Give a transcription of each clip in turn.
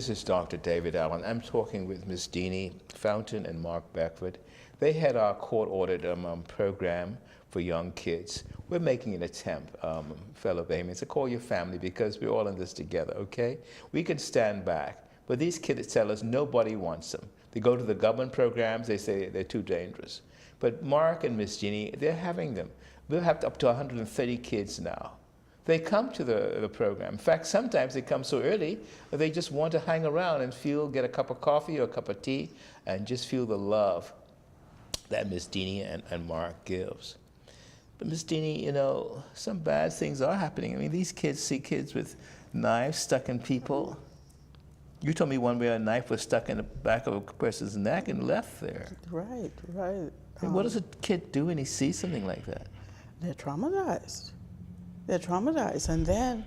This is Dr. David Allen. I'm talking with Ms. Deanie Fountain and Mark Beckford. They had our court-ordered program for young kids. We're making an attempt, fellow Bahamians, to call your family because we're all in this together, okay? We can stand back, but these kids tell us nobody wants them. They go to the government programs, they say they're too dangerous. But Mark and Ms. Deanie, they're having them. We'll have up to 130 kids now. They come to the program. In fact, sometimes they come so early that they just want to hang around and get a cup of coffee or a cup of tea and just feel the love that Ms. Deanie and Mark gives. But Ms. Deanie, you know, some bad things are happening. I mean, these kids see kids with knives stuck in people. You told me one where a knife was stuck in the back of a person's neck and left there. Right, right. And what does a kid do when he sees something like that? They're traumatized. They're traumatized. And then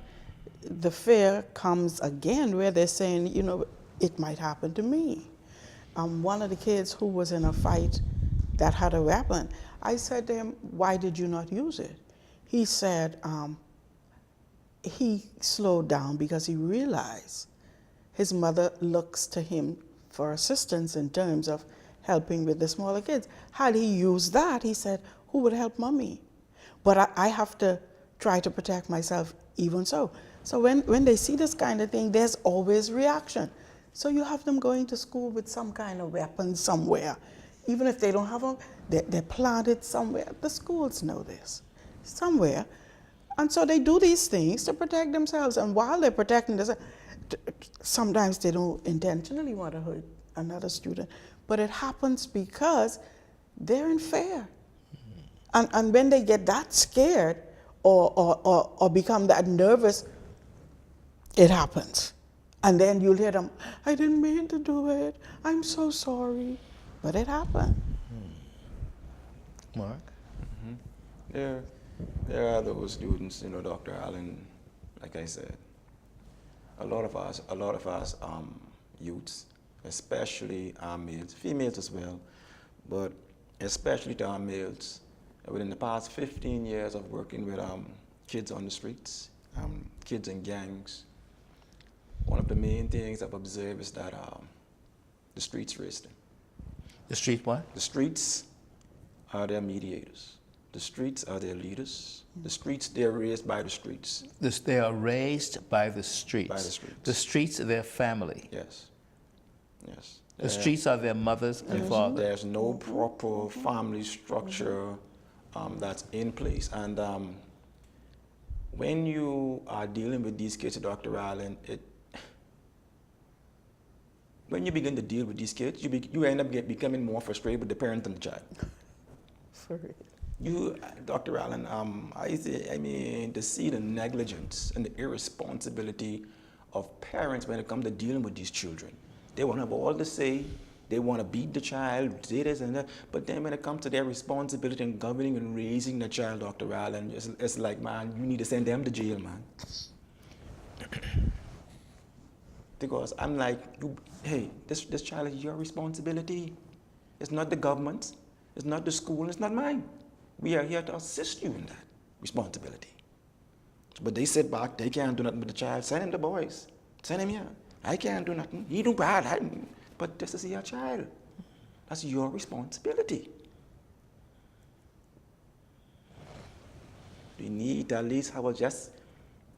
the fear comes again where they're saying, you know, it might happen to me. One of the kids who was in a fight that had a weapon, I said to him, why did you not use it? He said he slowed down because he realized his mother looks to him for assistance in terms of helping with the smaller kids. Had he used that, he said, who would help mommy? But I have to try to protect myself even so. So when they see this kind of thing, there's always reaction. So you have them going to school with some kind of weapon somewhere. Even if they don't have them, they're planted somewhere. The schools know this, somewhere. And so they do these things to protect themselves. And while they're protecting themselves, sometimes they don't intentionally want to hurt another student, but it happens because they're in fear. And when they get that scared or become that nervous, it happens. And then you'll hear them, I didn't mean to do it. I'm so sorry. But it happened. Mark? There are those students, you know, Dr. Allen, like I said, a lot of us youths, especially our males, females as well, but especially to our males, within the past 15 years of working with kids on the streets, kids in gangs, one of the main things I've observed is that the streets raise them. The street what? The streets are their mediators. The streets are their leaders. The streets, they're raised by the streets. They are raised by the streets. By the streets. The streets are their family. Yes. Yes. The streets are their mothers and fathers. There's no proper family structure that's in place. And when you are dealing with these kids, Dr. Allen, when you begin to deal with these kids, you end up becoming more frustrated with the parent than the child. For real. You, Dr. Allen, I mean, to see the negligence and the irresponsibility of parents when it comes to dealing with these children. They want to have all the say, they want to beat the child, say this and that, but then when it comes to their responsibility in governing and raising the child, Dr. Allen, it's like, man, you need to send them to jail, man. Because I'm like, hey, this child is your responsibility. It's not the government, it's not the school, it's not mine. We are here to assist you in that responsibility. But they sit back, they can't do nothing with the child. Send him the boys, send him here. I can't do nothing, he do bad. But this is your child. That's your responsibility. We need to at least have just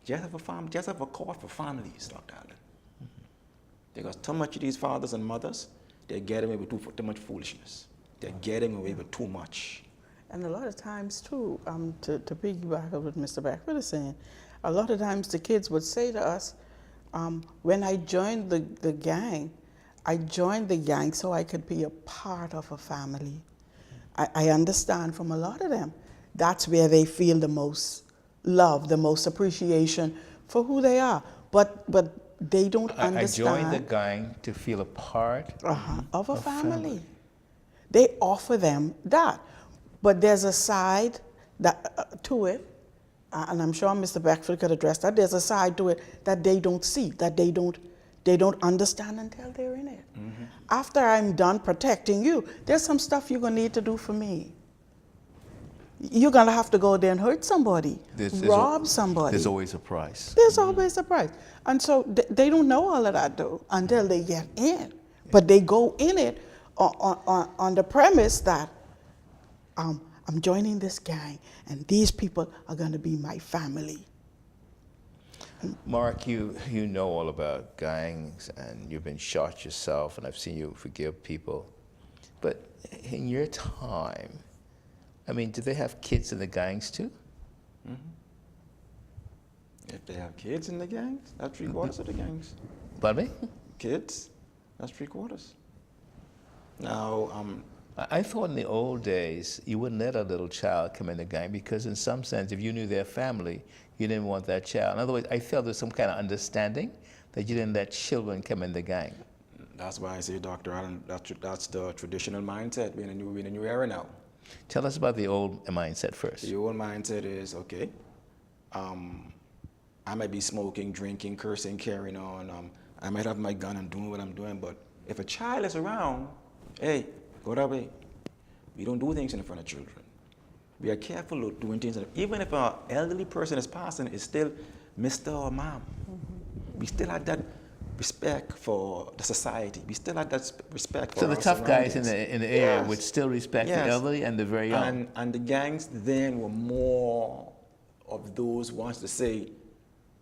have a court for families, Dr. Allen. Because too much of these fathers and mothers, they're getting away with too much foolishness. They're getting away with too much. And a lot of times too, to piggyback on what Mr. Beckford is saying, a lot of times the kids would say to us, when I joined the gang, I joined the gang so I could be a part of a family. I understand from a lot of them, that's where they feel the most love, the most appreciation for who they are. But they don't understand. I joined the gang to feel a part of a family. They offer them that. But there's a side to it, and I'm sure Mr. Beckford could address that. There's a side to it that they don't see, that they don't understand until they're in it. After I'm done protecting you, there's some stuff you're going to need to do for me. you're gonna have to go there and hurt somebody, rob somebody. There's always a price. There's always a price. And so they don't know all of that though until they get in. But they go in it on the premise that I'm joining this gang and these people are going to be my family. Mark, you know all about gangs and you've been shot yourself and I've seen you forgive people. But in your time, I mean, do they have kids in the gangs too? Mm-hmm. If they have kids in the gangs, that's 3/4 of the gangs. Pardon me? Kids, that's 3/4. Now, I thought in the old days you wouldn't let a little child come in the gang because in some sense, if you knew their family, you didn't want that child. In other words, I felt there's some kind of understanding that you didn't let children come in the gang. that's why I say, Dr. Allen, that's the traditional mindset. We're in a new era now. Tell us about the old mindset first. The old mindset is, okay, I might be smoking, drinking, cursing, carrying on. I might have my gun and doing what I'm doing, but if a child is around, hey, go that way. We don't do things in front of children. We are careful of doing things. Even if an elderly person is passing, it's still Mr. or Mom. Mm-hmm. We still have that respect for the society. We still have that respect for so the our tough guys in surroundings. the area would still respect the elderly and the very young. And the gangs then were more of those who wants to say,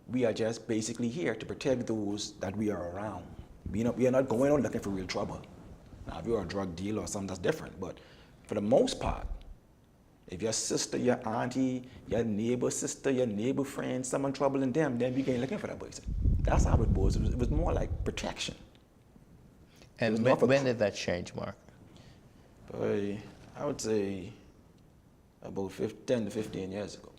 we are just basically here to protect those that we are around. We are not going on looking for real trouble. Now, if you're a drug dealer or something, that's different. But for the most part, if your sister, your auntie, your neighbor sister, your neighbor friend, someone troubling them, then we ain't looking for that person. That's how it was. It was more like protection. And when did that change, Mark? Boy, I would say about 10 to 15 years ago.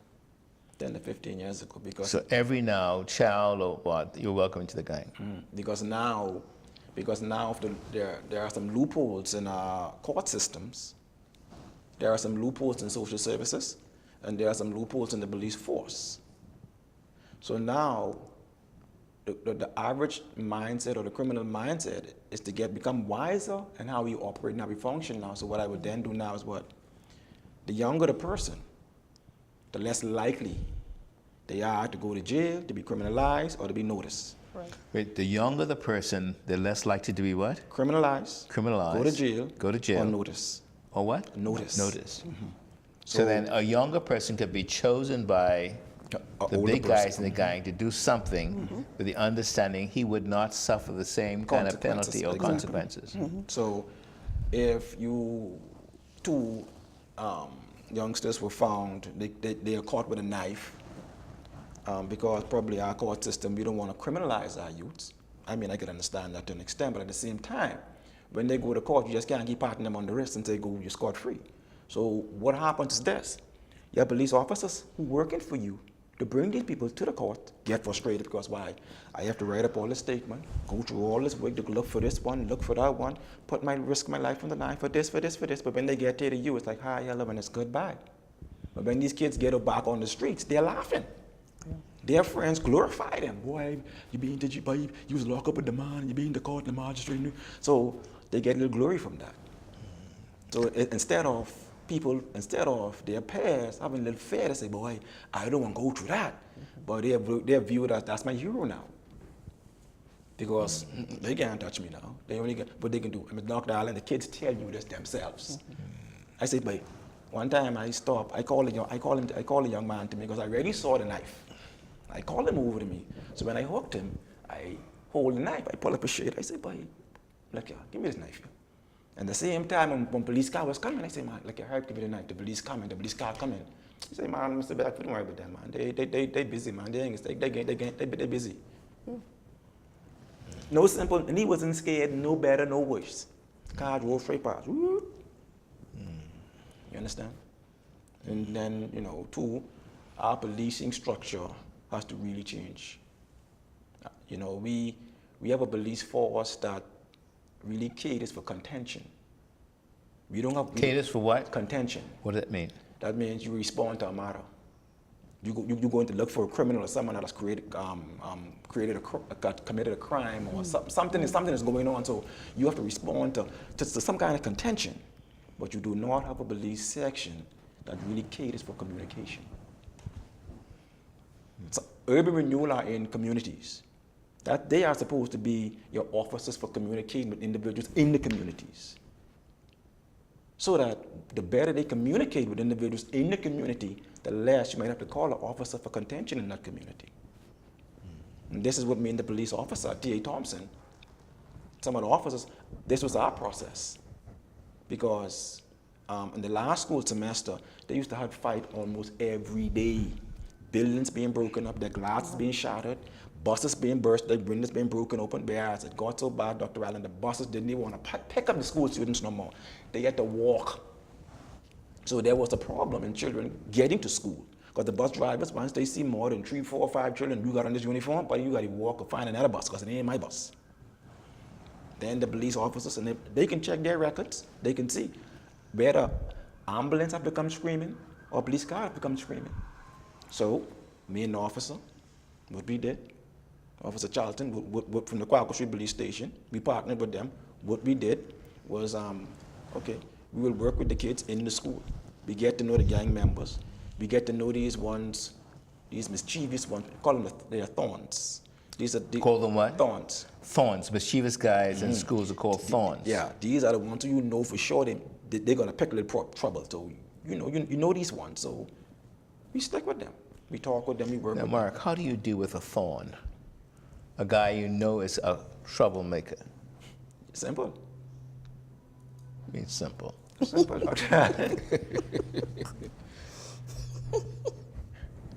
10 to 15 years ago. Because so every now, child or what, you're welcome into the gang? Because now there are some loopholes in our court systems. There are some loopholes in social services, and there are some loopholes in the police force. So now, the average mindset or the criminal mindset is to become wiser in how we operate and how we function now. So what I would then do now is what? The younger the person, the less likely they are to go to jail, to be criminalized, or to be noticed. Right. Wait, the younger the person, the less likely to be what? Criminalized. Criminalized. Go to jail. Or notice. Or what? Notice. Notice. Mm-hmm. So then a younger person could be chosen by the big guys in the gang to do something with the understanding he would not suffer the same kind of penalty or consequences. So if two youngsters were found, they are caught with a knife, because probably our court system, we don't want to criminalize our youths. I mean, I can understand that to an extent, but at the same time, when they go to court, you just can't keep patting them on the wrist and say, go, you're scot-free. So what happens is this. You have police officers who are working for you to bring these people to the court, get frustrated because why? I have to write up all this statement, go through all this work to look for this one, look for that one, risk my life on the line for this. But when they get to you, it's like, hi, hello, and it's goodbye. But when these kids get back on the streets, they're laughing. Their friends glorify them. Boy, you was locked up with the man, you be in the court, the magistrate. So they get a little glory from that. So instead of their peers having a little fear to say, boy, I don't want to go through that. But they're viewed as, that's my hero now. Because they can't touch me now. They only get what they can do. I mean, Dr. Allen, the kids tell you this themselves. I said, but one time I stopped, I called a young man to me because I already saw the knife. I called him over to me. So when I hooked him, I hold the knife, I pull up a shade. I said, boy, look here, give me this knife here. And the same time when police car was coming, I said, man, look here, hurry, give me the knife. The police car coming. He said, man, Mr. Beckford, don't worry about them, man. They busy, man. They busy. No simple, and he wasn't scared, no better, no worse. Car drove straight past. You understand? And then, two, our policing structure has to really change. We have a police force that really caters for contention. We don't have caters for what? Contention. What does that mean? That means you respond to a matter. You're going to look for a criminal or someone that has committed a crime or something is going on. So you have to respond to some kind of contention. But you do not have a police section that really caters for communication. So urban renewal are in communities. That they are supposed to be your officers for communicating with individuals in the communities. So that the better they communicate with individuals in the community, the less you might have to call an officer for contention in that community. And this is what me and the police officer, T.A. Thompson, some of the officers, this was our process. Because in the last school semester, they used to have fight almost every day. Buildings being broken up, their glasses being shattered, buses being burst, their windows being broken open. Whereas it got so bad, Dr. Allen, the buses didn't even want to pick up the school students no more. They had to walk. So there was a problem in children getting to school. Because the bus drivers, once they see more than 3, 4, 5 children, you got on this uniform, but you got to walk or find another bus because it ain't my bus. Then the police officers, and they can check their records. They can see whether ambulance have become screaming or police car have become screaming. So me and the officer, what we did, Officer Charlton from the Quaco Street Police Station, we partnered with them. What we did was, okay, we will work with the kids in the school. We get to know the gang members. We get to know these ones, these mischievous ones. We call them they are thorns. These are Call them what? Thorns. Thorns. Mischievous guys in schools are called thorns. Yeah, these are the ones who you know for sure they're gonna pick a little trouble. So you know these ones. So we stick with them. We talk with them. We work Now, with Mark, how do you deal with a thorn? A guy you know is a troublemaker. them. Simple. It's simple. Simple.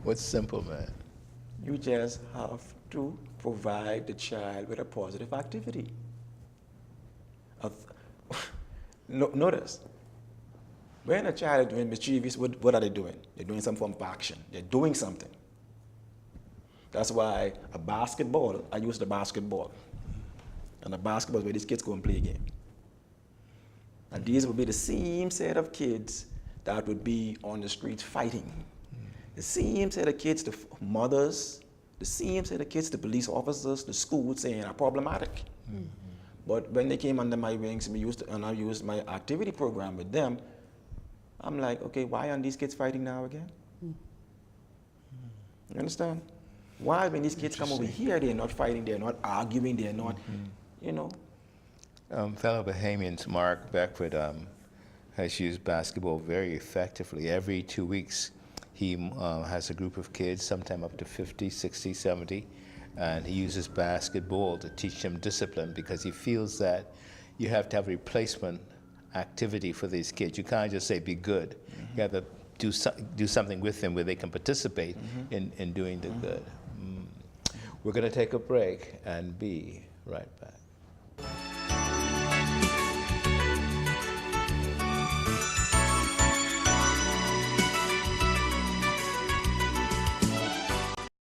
What's simple, man? You just have to provide the child with a positive activity. Notice, when a child is doing mischievous, what are they doing? They're doing some form of action. They're doing something. That's why a basketball, I use the basketball. And the basketball is where these kids go and play a game. And these would be the same set of kids that would be on the streets fighting. The same set of kids, the mothers, the same set of kids, the police officers, the schools saying are problematic. Mm-hmm. But when they came under my wings and I used my activity program with them, I'm like, okay, why aren't these kids fighting now again? Mm-hmm. You understand? Why when these kids come over here, they're not fighting, they're not arguing, they're not, you know. Fellow Bahamians, Mark Beckford has used basketball very effectively. Every 2 weeks, he has a group of kids, sometime up to 50, 60, 70, and he uses basketball to teach them discipline because he feels that you have to have a replacement activity for these kids. You can't just say, be good. Mm-hmm. You have to do something with them where they can participate in doing the good. We're going to take a break and be right back.